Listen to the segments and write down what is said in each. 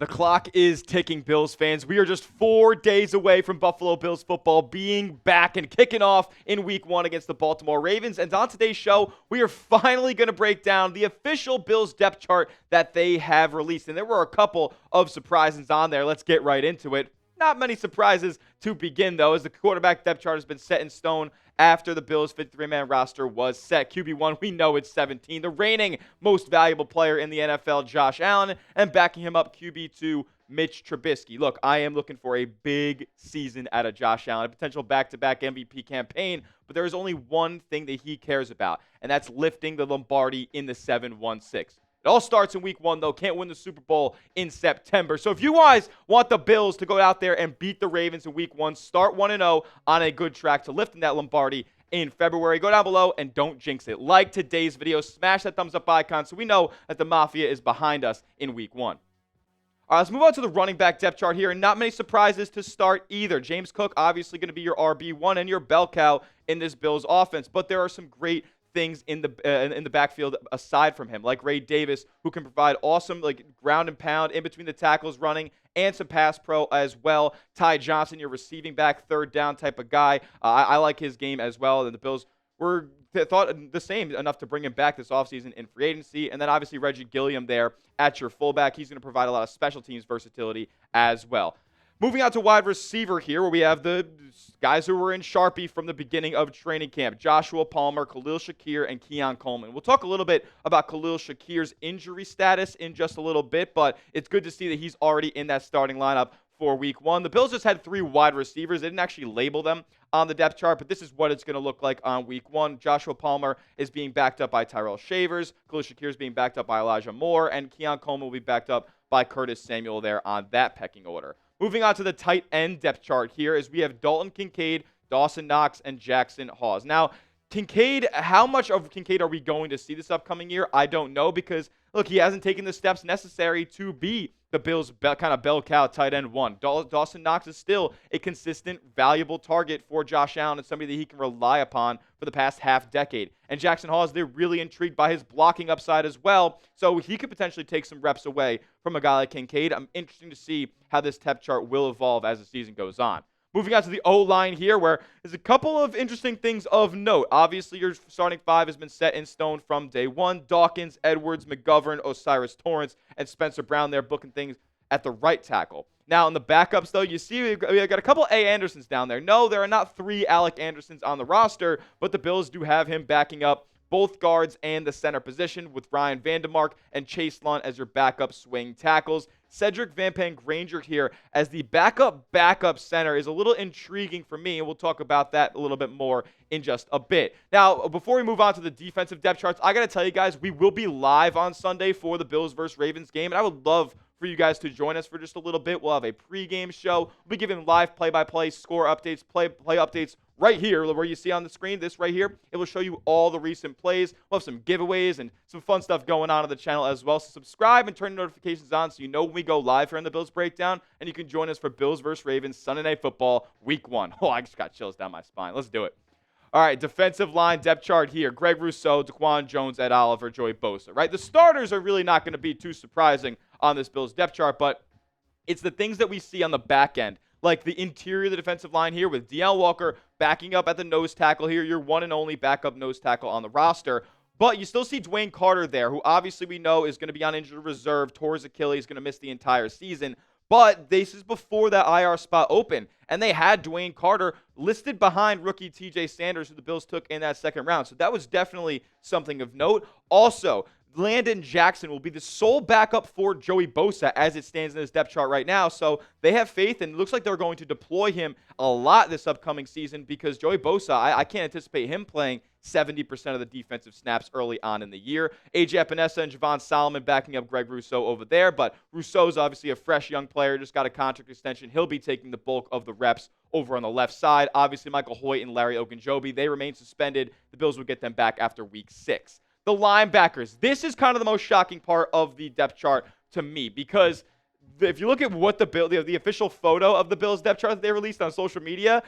The clock is ticking, Bills fans. We are just 4 days away from Buffalo Bills football being back and kicking off in Week 1 against the Baltimore Ravens. And on today's show, we are finally going to break down the official Bills depth chart that they have released. And there were a couple of surprises on there. Let's get right into it. Not many surprises to begin, though, as the quarterback depth chart has been set in stone after the Bills' 53-man roster was set. QB1, we know it's 17. The reigning most valuable player in the NFL, Josh Allen, and backing him up, QB2, Mitch Trubisky. Look, I am looking for a big season out of Josh Allen, a potential back-to-back MVP campaign, but there is only one thing that he cares about, and that's lifting the Lombardi in the 7-1-6. It all starts in Week 1, though. Can't win the Super Bowl in September. So if you guys want the Bills to go out there and beat the Ravens in Week 1, start 1-0 on a good track to lifting that Lombardi in February. Go down below and don't jinx it. Like today's video. Smash that thumbs up icon so we know that the Mafia is behind us in Week 1. All right, let's move on to the running back depth chart here, and not many surprises to start either. James Cook, obviously going to be your RB1 and your bell cow in this Bills offense, but there are some great things in the backfield aside from him, like Ray Davis, who can provide awesome ground and pound in between the tackles running and some pass pro as well. Ty Johnson, your receiving back, third down type of guy. I like his game as well, and the Bills were thought the same enough to bring him back this offseason in free agency. And then obviously Reggie Gilliam there at your fullback. He's going to provide a lot of special teams versatility as well. Moving on to wide receiver here, where we have the guys who were in Sharpie from the beginning of training camp. Joshua Palmer, Khalil Shakir, and Keon Coleman. We'll talk a little bit about Khalil Shakir's injury status in just a little bit, but it's good to see that he's already in that starting lineup for Week 1. The Bills just had 3 wide receivers. They didn't actually label them on the depth chart, but this is what it's going to look like on Week 1. Joshua Palmer is being backed up by Tyrell Shavers. Khalil Shakir is being backed up by Elijah Moore, and Keon Coleman will be backed up by Curtis Samuel there on that pecking order. Moving on to the tight end depth chart here is we have Dalton Kincaid, Dawson Knox, and Jackson Hawes. Now, Kincaid, how much of Kincaid are we going to see this upcoming year? I don't know because, look, he hasn't taken the steps necessary to be the Bills' kind of bell cow tight end 1. Dawson Knox is still a consistent, valuable target for Josh Allen and somebody that he can rely upon for the past half decade. And Jackson Hawes, they're really intrigued by his blocking upside as well, so he could potentially take some reps away from a guy like Kincaid. I'm interested to see how this depth chart will evolve as the season goes on. Moving on to the O-line here, where there's a couple of interesting things of note. Obviously, your starting 5 has been set in stone from day 1. Dawkins, Edwards, McGovern, Osiris Torrance, and Spencer Brown there booking things at the right tackle. Now, in the backups, though, you see we've got a couple A. Andersons down there. No, there are not 3 Alec Andersons on the roster, but the Bills do have him backing up both guards and the center position with Ryan Vandemark and Chase Lunt as your backup swing tackles. Cedric Van Granger here as the backup center is a little intriguing for me, and we'll talk about that a little bit more in just a bit. Now, before we move on to the defensive depth charts, I got to tell you guys, we will be live on Sunday for the Bills versus Ravens game, and I would love for you guys to join us for just a little bit. We'll have a pregame show. We'll be giving live play-by-play, score updates, play updates right here where you see on the screen, this right here. It will show you all the recent plays. We'll have some giveaways and some fun stuff going on the channel as well. So subscribe and turn notifications on so you know when we go live here on the Bills Breakdown, and you can join us for Bills versus Ravens Sunday Night Football Week 1. Oh, I just got chills down my spine. Let's do it. All right, defensive line depth chart here. Greg Rousseau, Daquan Jones, Ed Oliver, Joey Bosa, right? The starters are really not going to be too surprising on this Bills depth chart, but it's the things that we see on the back end, like the interior of the defensive line here with DL Walker backing up at the nose tackle here, your one and only backup nose tackle on the roster. But you still see Dwayne Carter there, who obviously we know is going to be on injured reserve, tore his Achilles, going to miss the entire season. But this is before that IR spot open, and they had Dwayne Carter listed behind rookie TJ Sanders, who the Bills took in that second round. So that was definitely something of note. Also, Landon Jackson will be the sole backup for Joey Bosa as it stands in this depth chart right now. So they have faith, and it looks like they're going to deploy him a lot this upcoming season because Joey Bosa, I can't anticipate him playing 70% of the defensive snaps early on in the year. A.J. Epinesa and Javon Solomon backing up Greg Rousseau over there, but Rousseau's obviously a fresh young player, just got a contract extension. He'll be taking the bulk of the reps over on the left side. Obviously, Michael Hoyt and Larry Ogunjobi, they remain suspended. The Bills will get them back after Week 6. The linebackers. This is kind of the most shocking part of the depth chart to me because if you look at what the official photo of the Bills depth chart that they released on social media,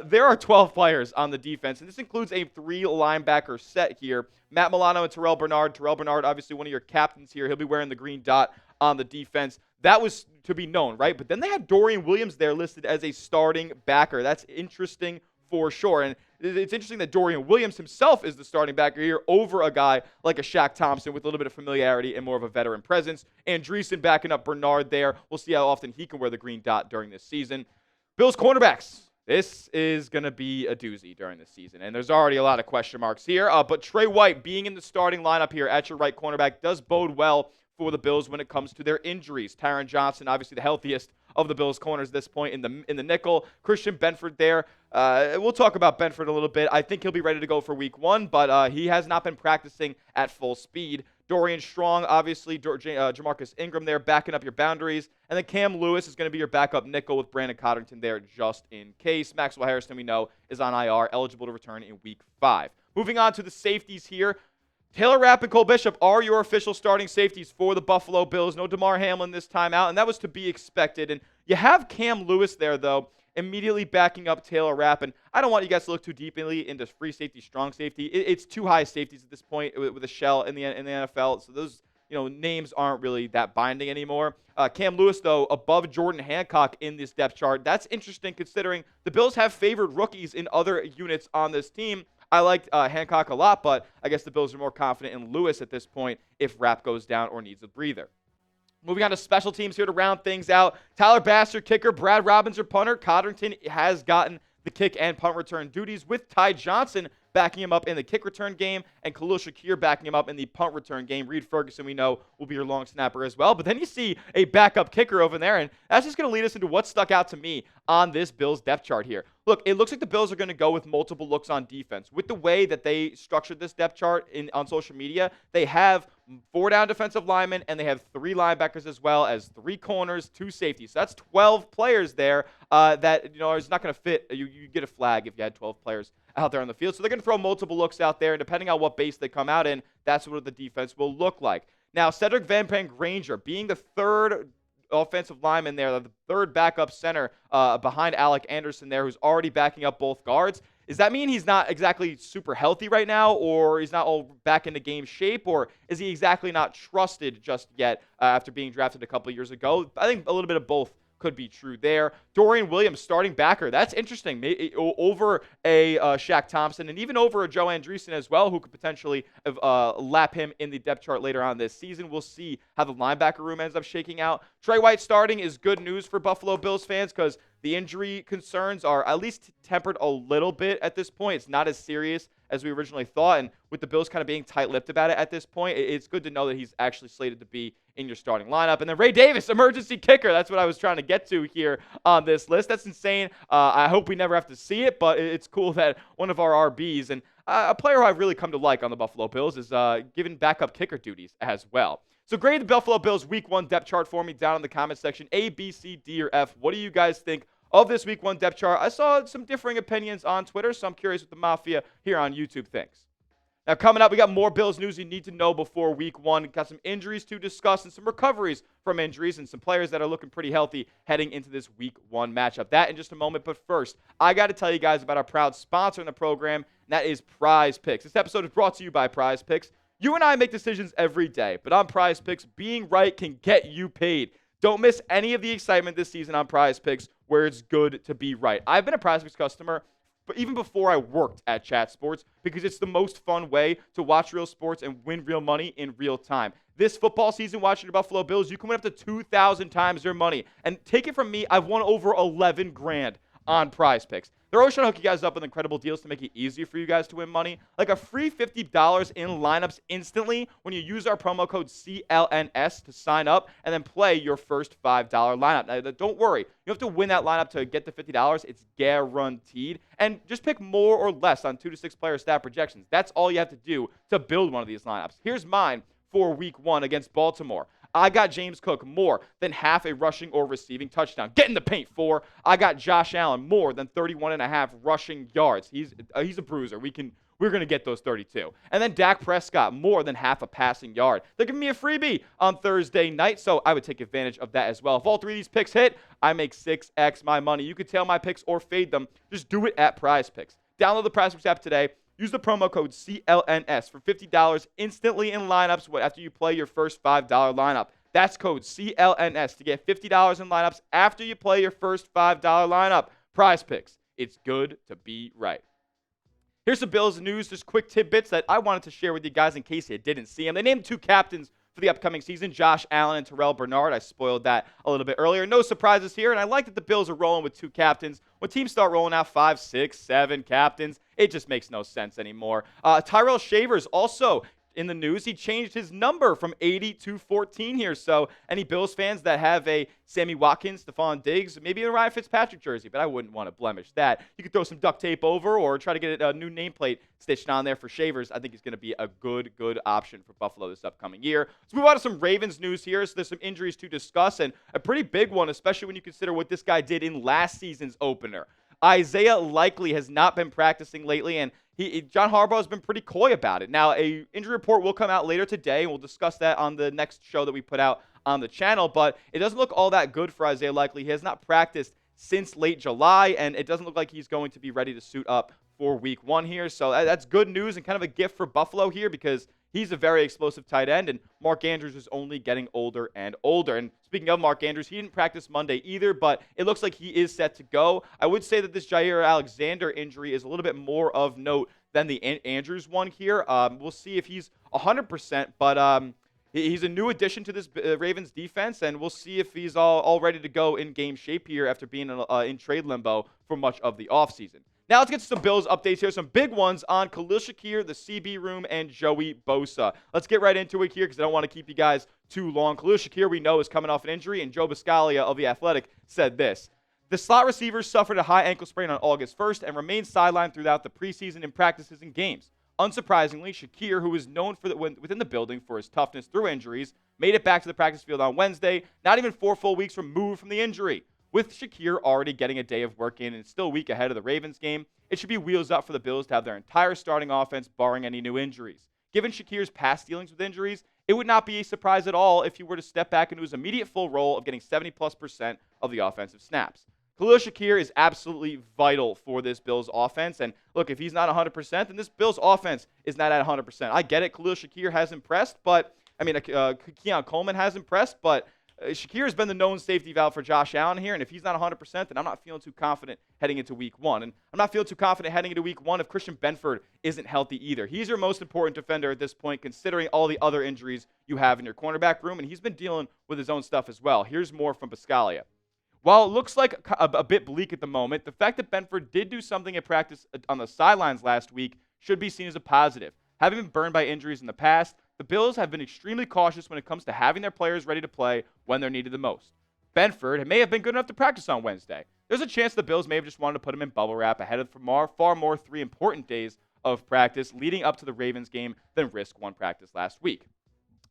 there are 12 players on the defense, and this includes a 3-linebacker set here. Matt Milano and Terrell Bernard. Terrell Bernard, obviously one of your captains here. He'll be wearing the green dot on the defense. That was to be known, right? But then they had Dorian Williams there listed as a starting backer. That's interesting for sure. And it's interesting that Dorian Williams himself is the starting backer here over a guy like a Shaq Thompson with a little bit of familiarity and more of a veteran presence. Andreessen backing up Bernard there. We'll see how often he can wear the green dot during this season. Bills cornerbacks. This is going to be a doozy during this season, and there's already a lot of question marks here. But Trey White being in the starting lineup here at your right cornerback does bode well for the Bills when it comes to their injuries. Taron Johnson, obviously the healthiest of the Bills corners at this point in the nickel. Christian Benford there. We'll talk about Benford a little bit. I think he'll be ready to go for week 1, but he has not been practicing at full speed. Dorian Strong, obviously, Jamarcus Ingram there backing up your boundaries. And then Cam Lewis is going to be your backup nickel with Brandon Cotterton there just in case. Maxwell Harrison, we know, is on IR, eligible to return in week 5. Moving on to the safeties here. Taylor Rapp and Cole Bishop are your official starting safeties for the Buffalo Bills. No DeMar Hamlin this time out, and that was to be expected. And you have Cam Lewis there, though, immediately backing up Taylor Rapp. And I don't want you guys to look too deeply into free safety, strong safety. It's too high safeties at this point with a shell in the NFL. So those names aren't really that binding anymore. Cam Lewis, though, above Jordan Hancock in this depth chart. That's interesting considering the Bills have favored rookies in other units on this team. I liked Hancock a lot, but I guess the Bills are more confident in Lewis at this point if Rapp goes down or needs a breather. Moving on to special teams here to round things out. Tyler Bass, your kicker. Brad Robbins, your punter. Cotterton has gotten the kick and punt return duties with Ty Johnson backing him up in the kick return game and Khalil Shakir backing him up in the punt return game. Reed Ferguson, we know, will be your long snapper as well. But then you see a backup kicker over there, and that's just going to lead us into what stuck out to me on this Bills depth chart here. Look, it looks like the Bills are going to go with multiple looks on defense. With the way that they structured this depth chart on social media, they have 4 down defensive linemen, and they have 3 linebackers as well as 3 corners, 2 safeties. So that's 12 players there that is not going to fit. You get a flag if you had 12 players out there on the field. So they're going to throw multiple looks out there, and depending on what base they come out in, that's what the defense will look like. Now, Cedric Van Granger being the 3rd offensive lineman there, the 3rd backup center behind Alec Anderson there, who's already backing up both guards. Does that mean he's not exactly super healthy right now, or he's not all back into game shape, or is he exactly not trusted just yet after being drafted a couple of years ago? I think a little bit of both could be true there. Dorian Williams, starting backer. That's interesting. Maybe over a Shaq Thompson and even over a Joe Andreessen as well, who could potentially lap him in the depth chart later on this season. We'll see how the linebacker room ends up shaking out. Trey White starting is good news for Buffalo Bills fans because the injury concerns are at least tempered a little bit at this point. It's not as serious as we originally thought. And with the Bills kind of being tight-lipped about it at this point, it's good to know that he's actually slated to be in your starting lineup. And then Ray Davis, emergency kicker. That's what I was trying to get to here on this list. That's insane. I hope we never have to see it, but it's cool that one of our RBs and a player who I've really come to like on the Buffalo Bills is given backup kicker duties as well. So grade the Buffalo Bills Week 1 depth chart for me down in the comment section. A, B, C, D, or F. What do you guys think of this Week 1 depth chart? I saw some differing opinions on Twitter, so I'm curious what the Mafia here on YouTube thinks. Now, coming up, we got more Bills news you need to know before Week 1. We've got some injuries to discuss and some recoveries from injuries and some players that are looking pretty healthy heading into this Week 1 matchup. That in just a moment, but first, I got to tell you guys about our proud sponsor in the program, and that is Prize Picks. This episode is brought to you by Prize Picks. You and I make decisions every day, but on Prize Picks, being right can get you paid. Don't miss any of the excitement this season on Prize Picks, where it's good to be right. I've been a Prize Picks customer but even before I worked at Chat Sports, because it's the most fun way to watch real sports and win real money in real time. This football season, watching the Buffalo Bills, you can win up to 2,000 times your money. And take it from me, I've won over 11 grand on Prize Picks. They're always trying to hook you guys up with incredible deals to make it easier for you guys to win money. Like a free $50 in lineups instantly when you use our promo code CLNS to sign up and then play your first $5 lineup. Now, don't worry. You have to win that lineup to get the $50. It's guaranteed. And just pick more or less on 2 to 6 player stat projections. That's all you have to do to build one of these lineups. Here's mine for Week 1 against Baltimore. I got James Cook more than half a rushing or receiving touchdown. Get in the paint, 4. I got Josh Allen more than 31.5 rushing yards. He's a bruiser. We're going to get those 32. And then Dak Prescott more than half a passing yard. They're giving me a freebie on Thursday night, so I would take advantage of that as well. If all 3 of these picks hit, I make 6x my money. You could tail my picks or fade them. Just do it at Prize Picks. Download the Prize Picks app today. Use the promo code CLNS for $50 instantly in lineups after you play your first $5 lineup. That's code CLNS to get $50 in lineups after you play your first $5 lineup. Prize Picks. It's good to be right. Here's some Bills news, just quick tidbits that I wanted to share with you guys in case you didn't see them. They named 2 captains for the upcoming season, Josh Allen and Terrell Bernard. I spoiled that a little bit earlier. No surprises here, and I like that the Bills are rolling with 2 captains. When teams start rolling out 5, 6, 7 captains, it just makes no sense anymore. Tyrell Shavers also in the news. He changed his number from 80 to 14 here. So any Bills fans that have a Sammy Watkins, Stephon Diggs, maybe a Ryan Fitzpatrick jersey, but I wouldn't want to blemish that. You could throw some duct tape over or try to get a new nameplate stitched on there for Shavers. I think he's going to be a good option for Buffalo this upcoming year. Let's move on to some Ravens news here. So there's some injuries to discuss, and a pretty big one, especially when you consider what this guy did in last season's opener. Isaiah Likely has not been practicing lately, and John Harbaugh has been pretty coy about it. Now, a injury report will come out later today, and we'll discuss that on the next show that we put out on the channel, but it doesn't look all that good for Isaiah Likely. He has not practiced since late July, and it doesn't look like he's going to be ready to suit up for week 1 here. So that's good news and kind of a gift for Buffalo here because he's a very explosive tight end, and Mark Andrews is only getting older and older. And speaking of Mark Andrews, he didn't practice Monday either, but it looks like he is set to go. I would say that this Jair Alexander injury is a little bit more of note than the Andrews one here. We'll see if he's 100%, but he's a new addition to this Ravens defense, and we'll see if he's all ready to go in game shape here after being in trade limbo for much of the offseason. Now let's get to some Bills updates here. Some big ones on Khalil Shakir, the CB room, and Joey Bosa. Let's get right into it here because I don't want to keep you guys too long. Khalil Shakir, we know, is coming off an injury, and Joe Buscaglia of The Athletic said this. The slot receiver suffered a high ankle sprain on August 1st and remained sidelined throughout the preseason in practices and games. Unsurprisingly, Shakir, who is known within the building for his toughness through injuries, made it back to the practice field on Wednesday, not even 4 full weeks removed from the injury. With Shakir already getting a day of work in and still a week ahead of the Ravens game, it should be wheels up for the Bills to have their entire starting offense barring any new injuries. Given Shakir's past dealings with injuries, it would not be a surprise at all if he were to step back into his immediate full role of getting 70+% of the offensive snaps. Khalil Shakir is absolutely vital for this Bills offense. And look, if he's not 100%, then this Bills offense is not at 100%. I get it. Khalil Shakir has impressed, but Keon Coleman has impressed, but Shakir has been the known safety valve for Josh Allen here, and if he's not 100%, then I'm not feeling too confident heading into week 1. And I'm not feeling too confident heading into week 1 if Christian Benford isn't healthy either. He's your most important defender at this point, considering all the other injuries you have in your cornerback room, and he's been dealing with his own stuff as well. Here's more from Buscaglia. While it looks like a bit bleak at the moment, the fact that Benford did do something at practice on the sidelines last week should be seen as a positive. Having been burned by injuries in the past, the Bills have been extremely cautious when it comes to having their players ready to play when they're needed the most. Benford may have been good enough to practice on Wednesday. There's a chance the Bills may have just wanted to put him in bubble wrap ahead of far more 3 important days of practice leading up to the Ravens game than risk 1 practice last week.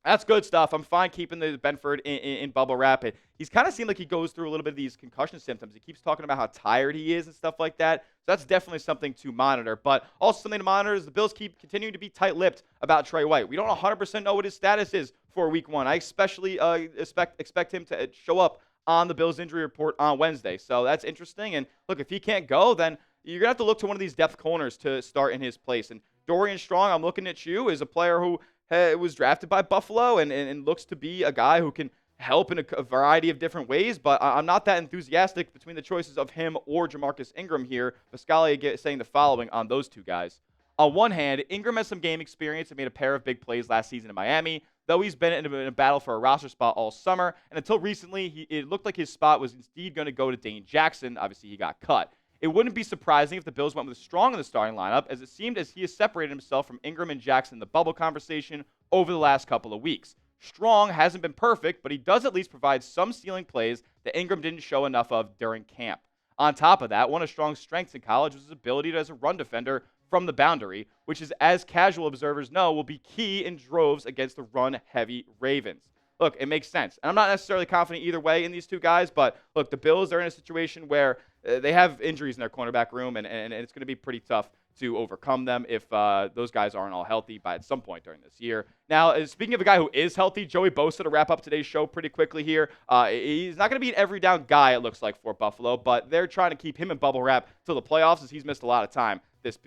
That's good stuff. I'm fine keeping the Benford in bubble wrap. He's kind of seemed like he goes through a little bit of these concussion symptoms. He keeps talking about how tired he is and stuff like that. So that's definitely something to monitor. But also something to monitor is the Bills keep continuing to be tight-lipped about Trey White. We don't 100% know what his status is for week 1. I especially expect him to show up on the Bills injury report on Wednesday. So that's interesting. And look, if he can't go, then you're going to have to look to one of these depth corners to start in his place. And Dorian Strong, I'm looking at you, is a player who was drafted by Buffalo and looks to be a guy who can help in a variety of different ways, but I'm not that enthusiastic between the choices of him or Jamarcus Ingram here. Buscaglia saying the following on those 2 guys. On one hand, Ingram has some game experience and made a pair of big plays last season in Miami, though he's been in a battle for a roster spot all summer, and until recently, it looked like his spot was indeed going to go to Dane Jackson. Obviously, he got cut. It wouldn't be surprising if the Bills went with Strong in the starting lineup, as it seemed as he has separated himself from Ingram and Jackson in the bubble conversation over the last couple of weeks. Strong hasn't been perfect, but he does at least provide some ceiling plays that Ingram didn't show enough of during camp. On top of that, one of Strong's strengths in college was his ability as a run defender from the boundary, which is, as casual observers know, will be key in droves against the run-heavy Ravens. Look, it makes sense. And I'm not necessarily confident either way in these 2 guys, but look, the Bills are in a situation where they have injuries in their cornerback room, and it's going to be pretty tough to overcome them if those guys aren't all healthy by at some point during this year. Now, speaking of a guy who is healthy, Joey Bosa, to wrap up today's show pretty quickly here, he's not going to be an every down guy, it looks like, for Buffalo, but they're trying to keep him in bubble wrap till the playoffs as he's missed a lot of time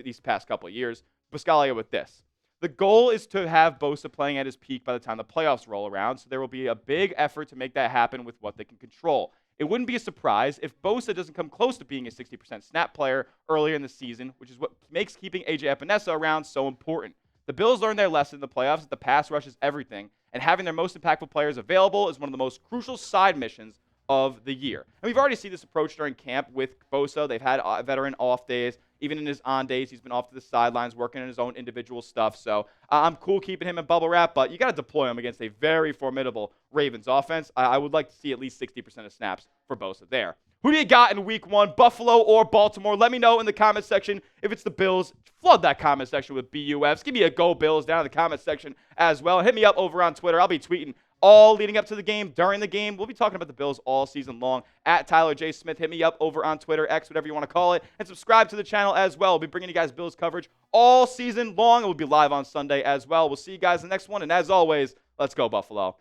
these past couple of years. Buscaglia with this. The goal is to have Bosa playing at his peak by the time the playoffs roll around, so there will be a big effort to make that happen with what they can control. It wouldn't be a surprise if Bosa doesn't come close to being a 60% snap player earlier in the season, which is what makes keeping A.J. Epinesa around so important. The Bills learned their lesson in the playoffs that the pass rush is everything, and having their most impactful players available is one of the most crucial side missions of the year. And we've already seen this approach during camp with Bosa. They've had veteran off days. Even in his on days, he's been off to the sidelines working on his own individual stuff. So I'm cool keeping him in bubble wrap, but you got to deploy him against a very formidable Ravens offense. I would like to see at least 60% of snaps for Bosa there. Who do you got in week 1, Buffalo or Baltimore? Let me know in the comment section. If it's the Bills, flood that comment section with BUFs. Give me a go Bills down in the comment section as well. Hit me up over on Twitter. I'll be tweeting all leading up to the game, during the game. We'll be talking about the Bills all season long. At Tyler J. Smith, hit me up over on Twitter, X, whatever you want to call it. And subscribe to the channel as well. We'll be bringing you guys Bills coverage all season long. It will be live on Sunday as well. We'll see you guys in the next one. And as always, let's go Buffalo.